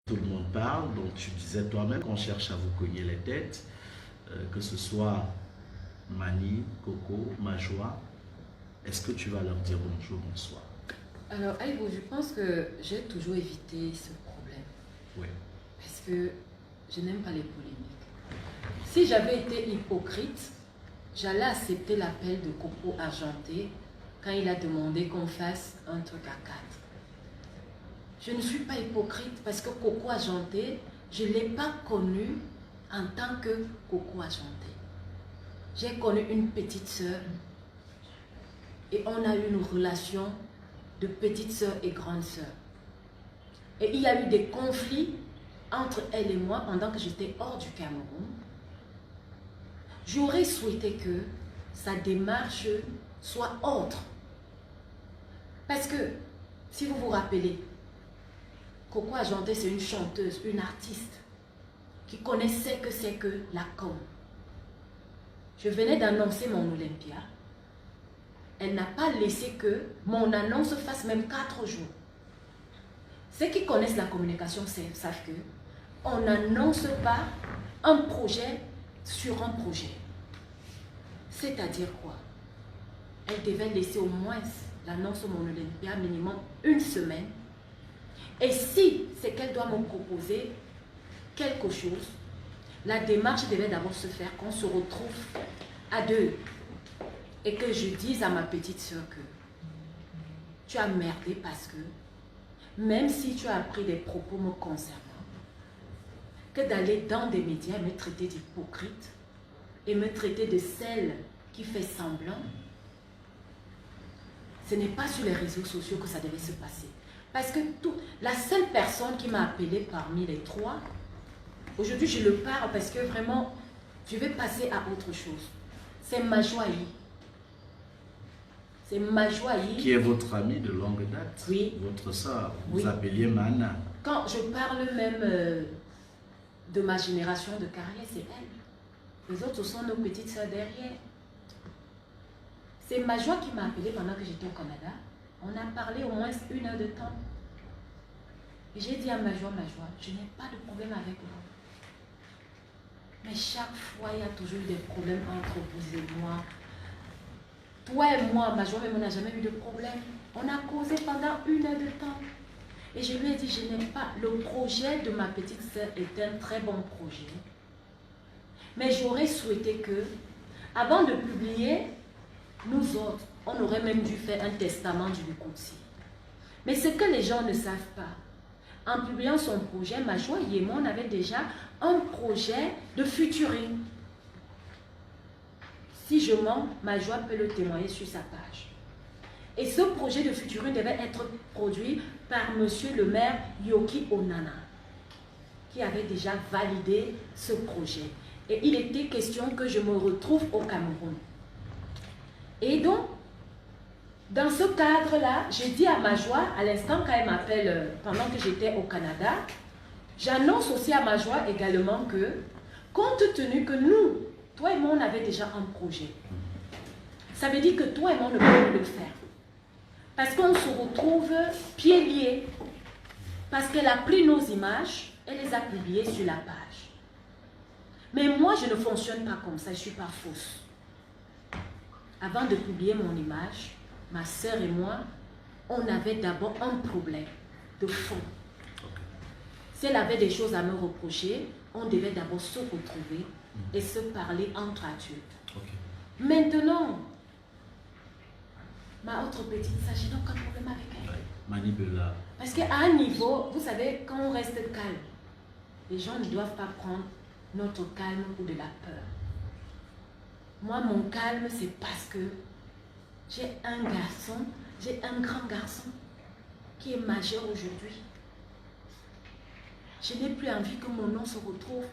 Tout le monde parle, donc tu disais toi-même qu'on cherche à vous cogner les têtes, que ce soit Mani, Coco, Majoie. Est-ce que tu vas leur dire bonjour, bonsoir? Alors, Aïbo, je pense que j'ai toujours évité ce problème Oui. parce que je n'aime pas les polémiques. Si j'avais été hypocrite, j'allais accepter l'appel de Coco Argenté quand il a demandé qu'on fasse un truc à quatre. Je ne suis pas hypocrite parce que Coco Argenté, je ne l'ai pas connu en tant que Coco Argenté. J'ai connu une petite sœur et on a eu une relation de petite sœur et grande sœur. Et il y a eu des conflits entre elle et moi pendant que j'étais hors du Cameroun. J'aurais souhaité que sa démarche soit autre. Parce que, si vous vous rappelez, Coco Argenté, c'est une chanteuse, une artiste qui connaissait que c'est que la com. Je venais d'annoncer mon Olympia. Elle n'a pas laissé que mon annonce fasse même 4 jours. Ceux qui connaissent la communication savent que on n'annonce pas un projet sur un projet. C'est-à-dire quoi? Elle devait laisser au moins l'annonce de mon Olympia minimum 1 semaine. Et si c'est qu'elle doit me proposer quelque chose, la démarche devait d'abord se faire qu'on se retrouve à deux. Et que je dise à ma petite soeur que tu as merdé parce que même si tu as appris des propos me concernant, que d'aller dans des médias et me traiter d'hypocrite et me traiter de celle qui fait semblant, ce n'est pas sur les réseaux sociaux que ça devait se passer. Parce que la seule personne qui m'a appelée parmi les trois, aujourd'hui je le parle parce que vraiment, je vais passer à autre chose. C'est Majoie. C'est Majoie. Qui est votre amie de longue date? Oui. Votre soeur, vous Oui. appeliez Mana. Quand je parle même de ma génération de carrière, c'est elle. Les autres sont nos petites soeurs derrière. C'est Majoie qui m'a appelé pendant que j'étais au Canada. On a parlé au moins 1 heure de temps. Et j'ai dit à Majoie, je n'ai pas de problème avec vous. Mais chaque fois, il y a toujours eu des problèmes entre vous et moi. Toi et moi, Majoie, on n'a jamais eu de problème. On a causé pendant 1 heure de temps. Et je lui ai dit, je n'ai pas... Le projet de ma petite sœur est un très bon projet. Mais j'aurais souhaité que, avant de publier, nous autres, on aurait même dû faire un testament du Lukutsi. Mais ce que les gens ne savent pas, en publiant son projet, Majoie et moi, on avait déjà un projet de featuring. Si je mens, Majoie peut le témoigner sur sa page. Et ce projet de featuring devait être produit par monsieur le maire Yoki Onana, qui avait déjà validé ce projet. Et il était question que je me retrouve au Cameroun. Et donc, dans ce cadre-là, j'ai dit à Majoie, à l'instant quand elle m'appelle pendant que j'étais au Canada, j'annonce aussi à Majoie également que, compte tenu que nous, toi et moi, on avait déjà un projet, ça veut dire que toi et moi, on ne peut pas le faire. Parce qu'on se retrouve pieds liés. Parce qu'elle a pris nos images, elle les a publiées sur la page. Mais moi, je ne fonctionne pas comme ça, je ne suis pas fausse. Avant de publier mon image, ma soeur et moi, on avait d'abord un problème de fond. Si elle avait des choses à me reprocher, on devait d'abord se retrouver et se parler entre adultes. Maintenant, ma autre petite sœur, je n'ai aucun problème avec elle. Manibula. Parce qu'à un niveau, vous savez, quand on reste calme, les gens ne doivent pas prendre notre calme pour de la peur. Moi, mon calme, c'est parce que j'ai un garçon, j'ai un grand garçon qui est majeur aujourd'hui. Je n'ai plus envie que mon nom se retrouve.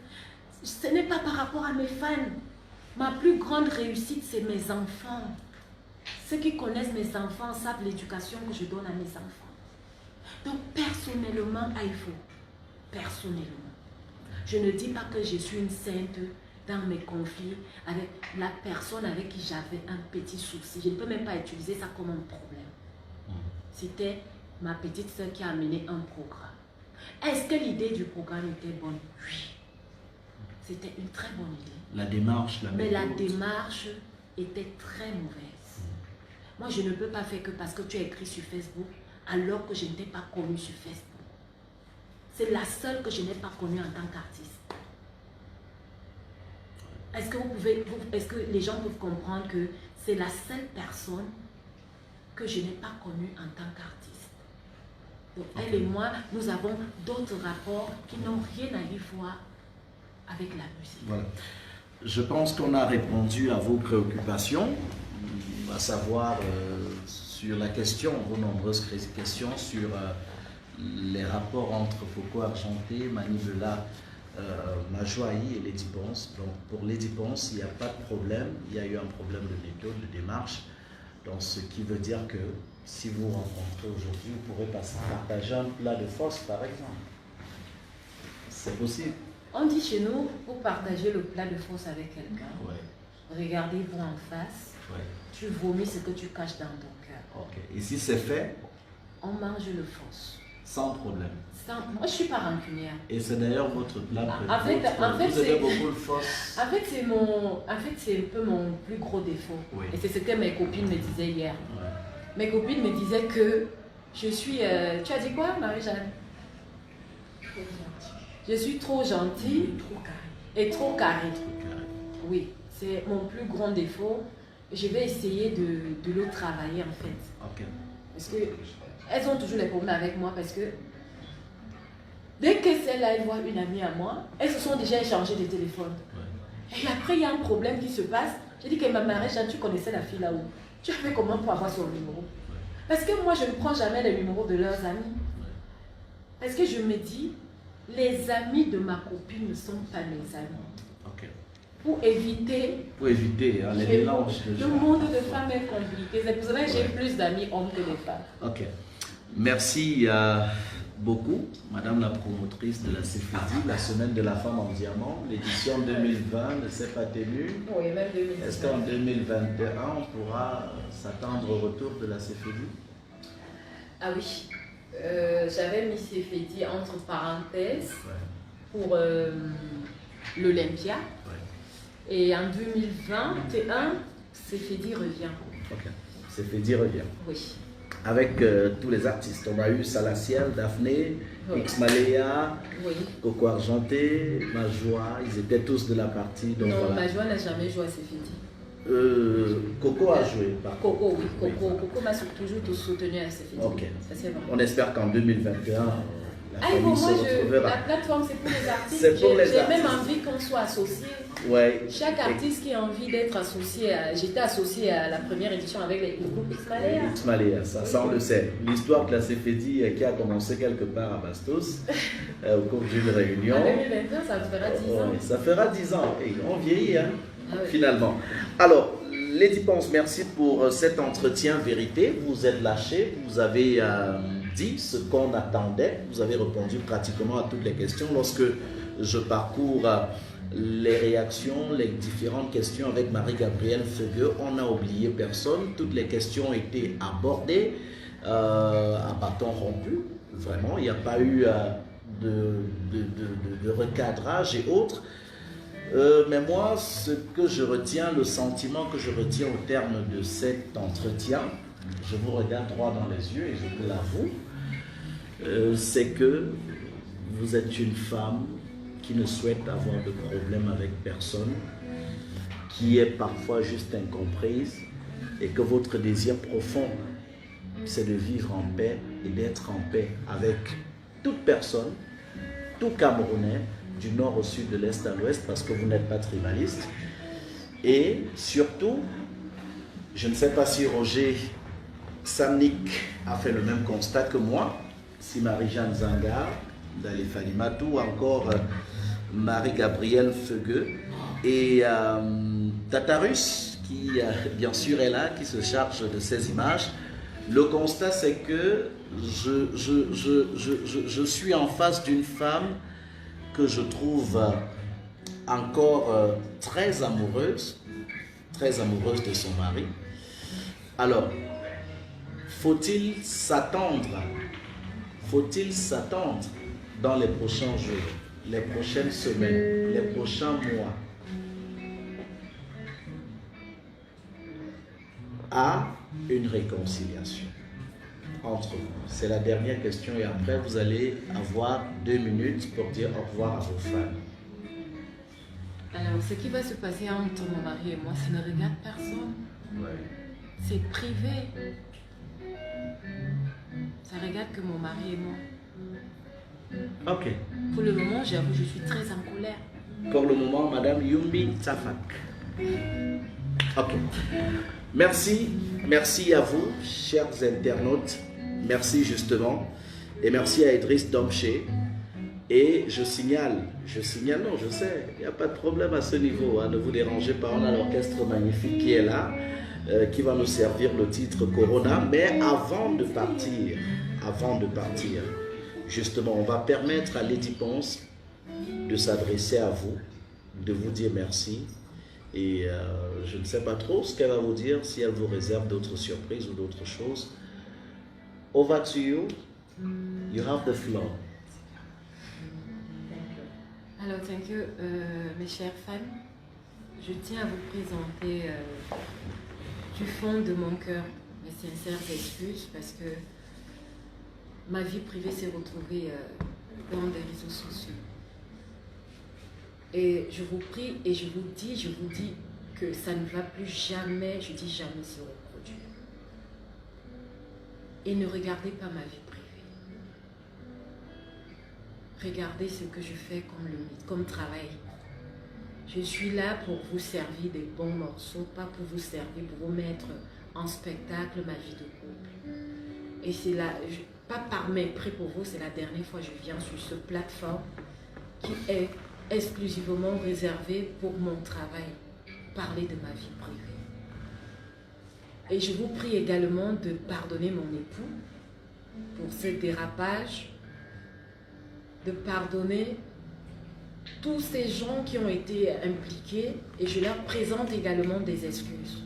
Ce n'est pas par rapport à mes fans. Ma plus grande réussite, c'est mes enfants. Ceux qui connaissent mes enfants savent l'éducation que je donne à mes enfants. Donc, personnellement, Aïfo, personnellement, je ne dis pas que je suis une sainte dans mes conflits avec la personne avec qui j'avais un petit souci. Je ne peux même pas utiliser ça comme un problème. C'était ma petite soeur qui a amené un programme. Est-ce que l'idée du programme était bonne? Oui. C'était une très bonne idée. La démarche, mais la démarche était très mauvaise. Moi, je ne peux pas faire que parce que tu as écrit sur Facebook, alors que je ne t'ai pas connu sur Facebook. C'est la seule que je n'ai pas connue en tant qu'artiste. Est-ce que les gens peuvent comprendre que c'est la seule personne que je n'ai pas connue en tant qu'artiste? Donc, elle et moi, nous avons d'autres rapports qui n'ont rien à y voir avec la musique. Voilà. Je pense qu'on a répondu à vos préoccupations, à savoir sur la question, vos nombreuses questions sur les rapports entre Coco Argenté, Manivela, Majoaï et Lady Ponce. Donc pour Lady Ponce, il n'y a pas de problème, il y a eu un problème de méthode, de démarche. Donc ce qui veut dire que si vous rencontrez aujourd'hui, vous pourrez partager un plat de force par exemple. C'est possible. On dit chez nous, pour partager le plat de force avec quelqu'un, regardez-vous en face, tu vomis ce que tu caches dans ton cœur. Ok. Et si c'est fait, on mange le force. Sans problème. Moi, je ne suis pas rancunière. Et c'est d'ailleurs votre plat préféré. Vous avez beaucoup de force. En fait, c'est un peu mon plus gros défaut. Oui. Et c'est ce que mes copines me disaient hier. Ouais. Mes copines me disaient que je suis... tu as dit quoi, Marie-Jeanne? Je suis trop gentille et trop carrée. Oui, c'est mon plus grand défaut. Je vais essayer de le travailler en fait. Okay. Parce que elles ont toujours les problèmes avec moi parce que dès que celle-là, elle voit une amie à moi, elles se sont déjà échangées des téléphones. Ouais. Et après, il y a un problème qui se passe. J'ai dit que ma Marie-Jeanne, tu connaissais la fille là-haut. Tu as fait comment pour avoir son numéro? Parce que moi, je ne prends jamais les numéros de leurs amis. Parce que je me dis, les amis de ma copine ne sont pas mes amis. Okay. Pour éviter hein, les mélanges de gens. Le monde de femmes est compliqué. C'est pour ça que j'ai plus d'amis hommes que de femmes. Ok. Merci beaucoup, Madame la promotrice de la CFEDI, la Semaine de la Femme en Diamant. L'édition 2020 ne s'est pas tenue. Oui, même 2020. Est-ce qu'en 2021, on pourra s'attendre au retour de la CFEDI? Ah oui. J'avais mis CFEDI entre parenthèses pour l'Olympia. Et en 2021, CFEDI revient. Ok. CFEDI revient. Oui. Avec tous les artistes. On a eu Salaciel, Daphné, X-Malea, Coco Argenté, Majoa. Ils étaient tous de la partie. Donc non, voilà. Majoa n'a jamais joué à CFEDI. Coco a joué. Coco, oui. Coco m'a toujours soutenu à CFEDI. Ok. Ça, c'est vrai. On espère qu'en 2021, la famille se retrouvera. La plateforme, c'est pour les artistes. C'est pour les artistes. J'ai même envie qu'on soit associés. Ouais. Chaque artiste qui a envie d'être associé, j'étais associée à la première édition avec le groupe X-Malea. X-Malea, ça on le sait. L'histoire de la CFEDI qui a commencé quelque part à Bastos, au cours d'une réunion. En 2021, ça fera 10 ans. Ça fera 10 ans. Et on vieillit, hein, oui. Finalement. Alors, Lady Ponce, merci pour cet entretien vérité. Vous êtes lâché, vous avez dit ce qu'on attendait. Vous avez répondu pratiquement à toutes les questions. Lorsque je parcours les réactions, les différentes questions avec Marie-Gabrielle Feugueux, on n'a oublié personne. Toutes les questions ont été abordées à bâton rompu. Vraiment, il n'y a pas eu de recadrage et autres. Mais moi, ce que je retiens, le sentiment que je retiens au terme de cet entretien, je vous regarde droit dans les yeux et je vous l'avoue, c'est que vous êtes une femme qui ne souhaite avoir de problème avec personne, qui est parfois juste incomprise et que votre désir profond, c'est de vivre en paix et d'être en paix avec toute personne, tout Camerounais, du nord au sud, de l'est à l'ouest, parce que vous n'êtes pas tribaliste. Et surtout, je ne sais pas si Roger Samnik a fait le même constat que moi, si Marie-Jeanne Zangar, Dali Falimatou, ou encore Marie-Gabrielle Feugueux, et Tatarus, qui bien sûr est là, qui se charge de ces images. Le constat, c'est que je suis en face d'une femme que je trouve encore très amoureuse de son mari. Alors, faut-il s'attendre dans les prochains jours, les prochaines semaines, les prochains mois, à une réconciliation entre vous? C'est la dernière question et après vous allez avoir 2 minutes pour dire au revoir à vos fans. Alors, ce qui va se passer entre mon mari et moi, ça ne regarde personne. Ouais. C'est privé. Ça regarde que mon mari et moi. Ok. Pour le moment, j'avoue, je suis très en colère. Pour le moment, Madame Yumbi Tafak. Ok. Merci. Merci à vous, chers internautes. Merci justement. Et merci à Idriss Domché. Et je signale, non, je sais, il n'y a pas de problème à ce niveau, hein, ne vous dérangez pas, on a l'orchestre magnifique qui est là, qui va nous servir le titre Corona. Mais avant de partir, justement, on va permettre à Lady Ponce de s'adresser à vous, de vous dire merci. Et je ne sais pas trop ce qu'elle va vous dire, si elle vous réserve d'autres surprises ou d'autres choses. Over to you. You have the floor. Alors, thank you, mes chers fans. Je tiens à vous présenter du fond de mon cœur mes sincères excuses parce que ma vie privée s'est retrouvée dans des réseaux sociaux. Et je vous prie et je vous dis que ça ne va plus jamais, je dis jamais, se reproduire. Et ne regardez pas ma vie privée. Regardez ce que je fais comme travail. Je suis là pour vous servir des bons morceaux, pas pour vous servir, pour vous mettre en spectacle ma vie de couple. Et c'est là, pas par mépris pour vous, c'est la dernière fois que je viens sur cette plateforme qui est exclusivement réservée pour mon travail, parler de ma vie privée. Et je vous prie également de pardonner mon époux pour ce dérapage, de pardonner tous ces gens qui ont été impliqués et je leur présente également des excuses.